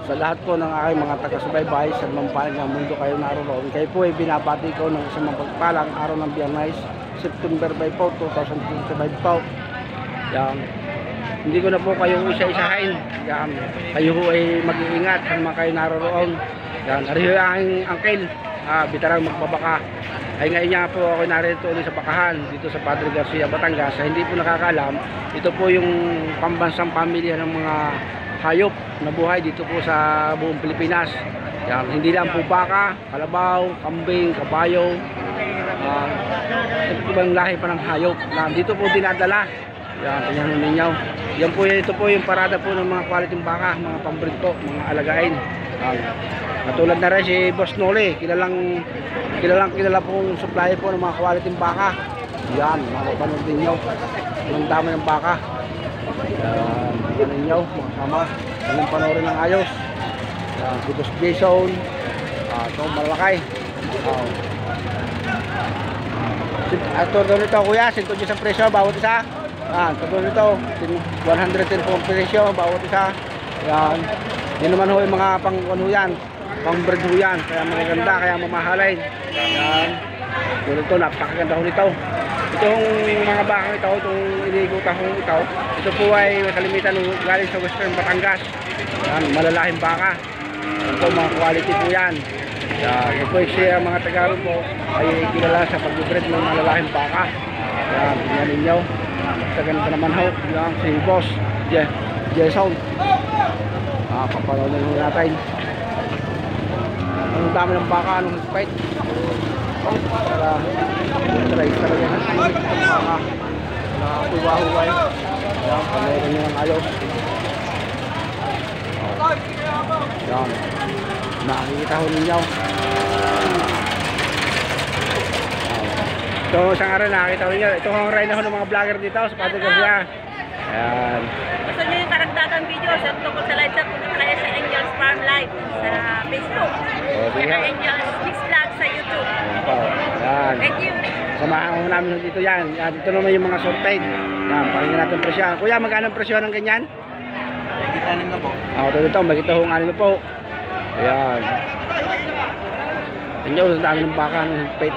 Sa lahat po ng aking mga taga-subaybay sa mampaling ng mundo kayo naroon. Kayo po ay binabati ko ng isang mapagpalang araw ng Biyernes, September 5 po, 2025 po. Yan. Hindi ko na po kayo isa-isahin. Yan. Kayo po ay mag-iingat sa mga kayo naroon. Yan. Ariho ang aking angkel, bitarang magbabaka. Ay ngayon nga po ako narito ulit sa bakahan dito sa Padre Garcia, Batangas. Sa hindi po nakakaalam, ito po yung pambansang pamilya ng mga hayop na buhay dito po sa buong Pilipinas. Yan, hindi lang po baka, kalabaw, kambing, kabayo, ibang lahi pa ng hayop na dito po dinadala. Yan, tingnan ninyo. Yan po, ito po yung parada po ng mga quality baka, mga pambreed po, mga alagain. Katulad na rin si Boss Noli, kilala pong supplier po ng mga quality baka. Yan, mapapanood ninyo. Ang dami ng baka. Yan ninyo, mga sama. Anong panoorin ng ayos. Gutos Jason. Ito, malakay. Ito nito kuya, 110 ang presyo, bawat isa. Ito nito, 110 po ang presyo, bawat isa. Yan. Yan naman ho yung mga pang-ano yan. Pang-breed ho yan. Kaya magaganda, kaya mamahalay. Yan. Ito, napakaganda ho nito. Itong mga bakang ito, itong iniigutan kong ito po ay kalimitan galing sa Western Batangas. Yan, malalahing baka. Ito, mga quality po yan. Ito po siya, mga Tagalog po ay kilala sa pag-breed ng malalahing baka. Yan, tingnan ninyo. Sa ganito naman ho, yan, si Boss Jason. Papanoodin mo natin. Ang dami ng baka, anong fight. Para try talaga ng baka. Tuwa-huway. Yan, panoorin nyo ng ayos. Yan. Nakikita ho ninyo. Ito isang araw nakikita ho ninyo. Ito ang ray na ho ng mga vlogger dito sa Padre Garcia. Ayan. Gusto nyo yung karagdagang video sa tungkol sa live sa punta tayo sa Angels Farm Live sa Facebook. Sa Angels Mix Vlog sa YouTube. Ayan. Thank you. Samahan ko namin dito yan. Dito naman yung mga sorted. Yan, pakinggan natin presyo. Kuya, magkano presyo ng ganyan? Anim na po. Ito, magkita ho ng 6 po. Ayan. Tingnan ang dami ng baka ng higpit.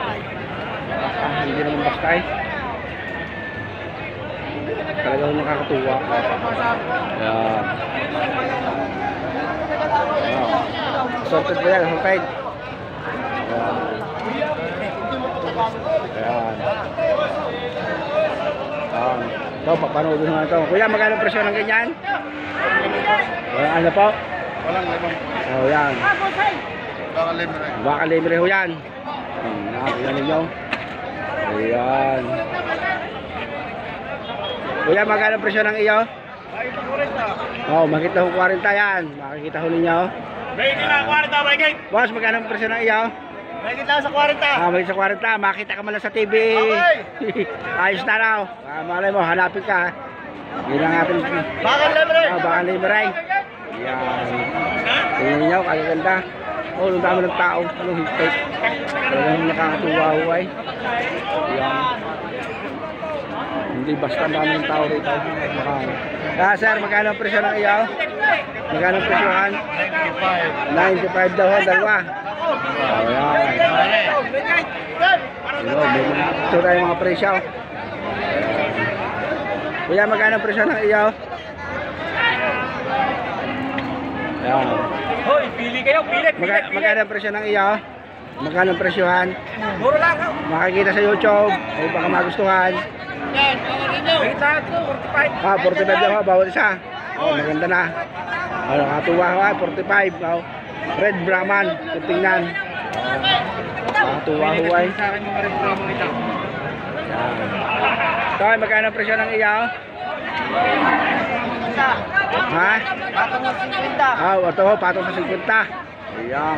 Hindi naman basta eh. Talagang nakakatuwa. Ayan. Sorted po yan, sorted. Ayan. Ayan. Ito, papanoodin naman ito. Kuya, magkano presyo ng ganyan? Ano po? Walang limang. Yan. Baka libre. Baka libre ho yan. Yan ninyo. Ayan. Kuya, magkano presyo ng iyo? Makita ho 40 yan. Makikita ho ninyo. May na 40, may gate. Boss, magkano presyo ng iyo? May kita sa 40. May sa 40. Makita ka man lang sa TV. Okay. Ayos na raw. Malay mo, hanapin ka. Yun lang atin. Baka libre. Baka libre. Yan. Tingnan nyo, kagaganda. Ang dami ng tao. Anong higpit. Talagang nakakatuwa huway. Yan. Hindi basta ang dami ng tao rito. Sir, magkano ang presyo ng iyo? Magkano ang presyohan? 95 daw, dalawa. Ayan. Ito tayo mga presyo. Kuya, magkano ang presyo ng iyo? Ayan. Hoy, pili kayo, pili. Magkano ang presyo ng iyo? Magkano ang presyohan? Muro lang. Makikita sa YouTube. Ay baka magustuhan. May kita 45. 45 daw, bawat isa. Maganda na. Nakatuwa ha, 45. Red Brahman, tingnan. Nakatuwa huway. Sa akin mga rin mga ito. Toy, magkano ang presyo ng iyo? Ha? Patong ng 50. Ito ho, patong sa 50. Ayan,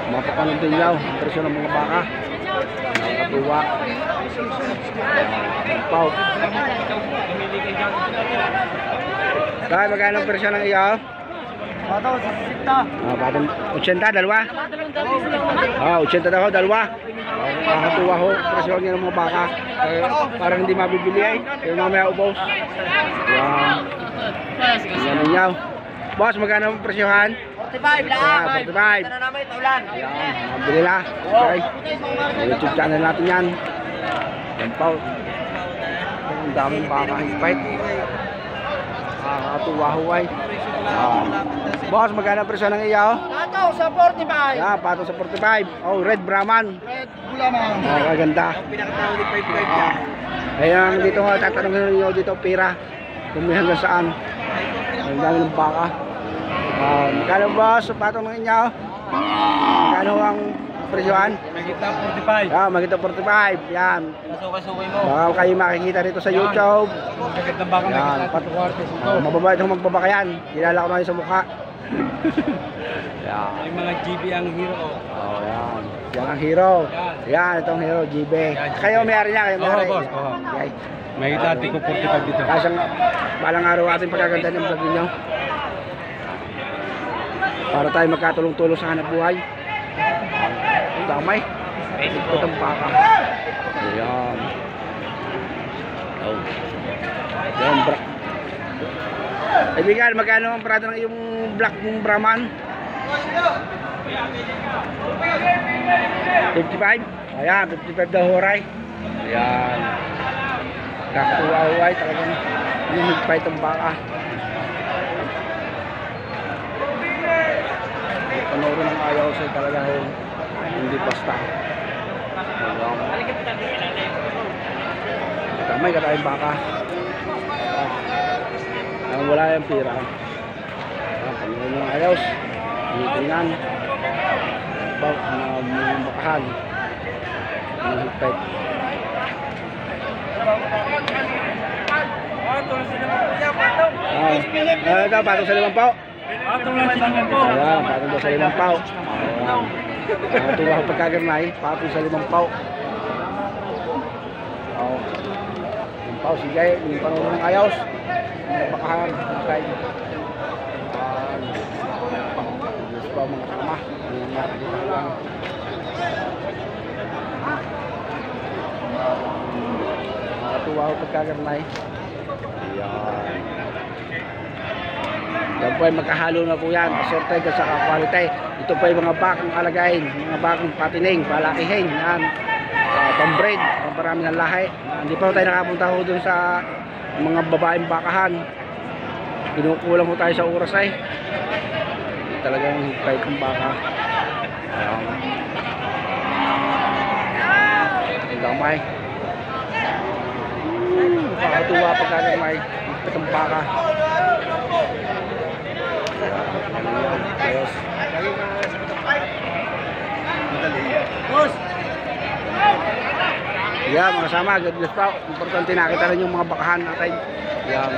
mapapanood din nyo ang presyo ng mga baka. Nakatuwa. Pau. Toy, magkano ang presyo ng iyo? Patong sa 60. Patong 80, dalawa? 80 daw, dalawa. Nakakatuwa ho, presyo niya ng mga baka. Parang hindi mabibili ay. Kaya mamaya ubos. Ayan. Ayan ninyo. Boss, magkano ang presyohan? 45 lang. Ayan, 45. Ito na namin, taulan. Ayan, mabili na. Okay. Sa YouTube channel natin yan. Yan po. Ang daming baka higpit. Nakakatuwa huway. Boss, magkano presyo ng iyo? Pato sa 45. Ayan, pato sa 45. Oh, red Brahman. Red Bulaman. Oh, maganda. Pinakatawag ni 55 niya. Ayan, dito nga tatanungin nyo dito pera. Kung may hanggang saan. Ang dami ng baka. Magkano boss? Patong ng inyo? Magkano ang presyohan? Magkita 45. Magkita 45. Yan. Masukay-sukay mo. Baka kayo makikita rito sa YouTube. Magkagad ng baka Yan. magkita 4 quarters ito. Mababait ang magbabaka yan. Kilala ko na yun sa mukha. Yan. Yung mga GB ang hero. Oh, yan. Yan ang hero. Yan, itong hero, GB. Kayo may-ari niya, kayo may-ari. boss. Oo. Okay. May dati ko 45 dito. Kasang balang araw ating pagkaganda ng vlog ninyo. Para tayo magkatulong-tulong sa hanap buhay. Damay. Ito ang baka. Ayan. Oh. Ayan, brak. Kaibigan, magkano ang prado ng iyong black mong Brahman? 55? Ayan, 55 daw horay. Ayan. Kakatuwa-uway talagang lumigpay itong baka. Panoorin ng ayaw sa'yo talaga hindi basta. Tamay ka tayong baka. Wala yung pira. Panoorin ng ayaw. Tingnan. Mga bakahan. Mga higpay. Ito, patong sa 5 pao. Patong lang sa 5 po. Ayan, patong daw sa 5 pao. Ayan. Tuwa ko pagkaganay, patong sa 5 pao. Oh. 5 pao, sige, yung panunong ng ayos. Napakahan, nakay. Diyos pa mga kama. Yung nakakita lang. Tuwa ko pagkaganay. Ayan. Yan po ay magkahalo na po yan. Pasorte ka sa quality. Ito po ay mga bakang alagayin. Mga bakang patining, palakihin. Yan. Pambreed. Pamparami ng lahi. Hindi pa tayo nakapunta ho dun sa mga babaeng bakahan. Kinukulang mo tayo sa oras ay. Talagang higpay kong baka. Ayan. Ang damay. Nakakatuwa pagkagamay. Higpay kong baka. Ayos. Boss! Yeah, mga sama, God bless po. Importante nakita rin yung mga bakahan natin. Yan.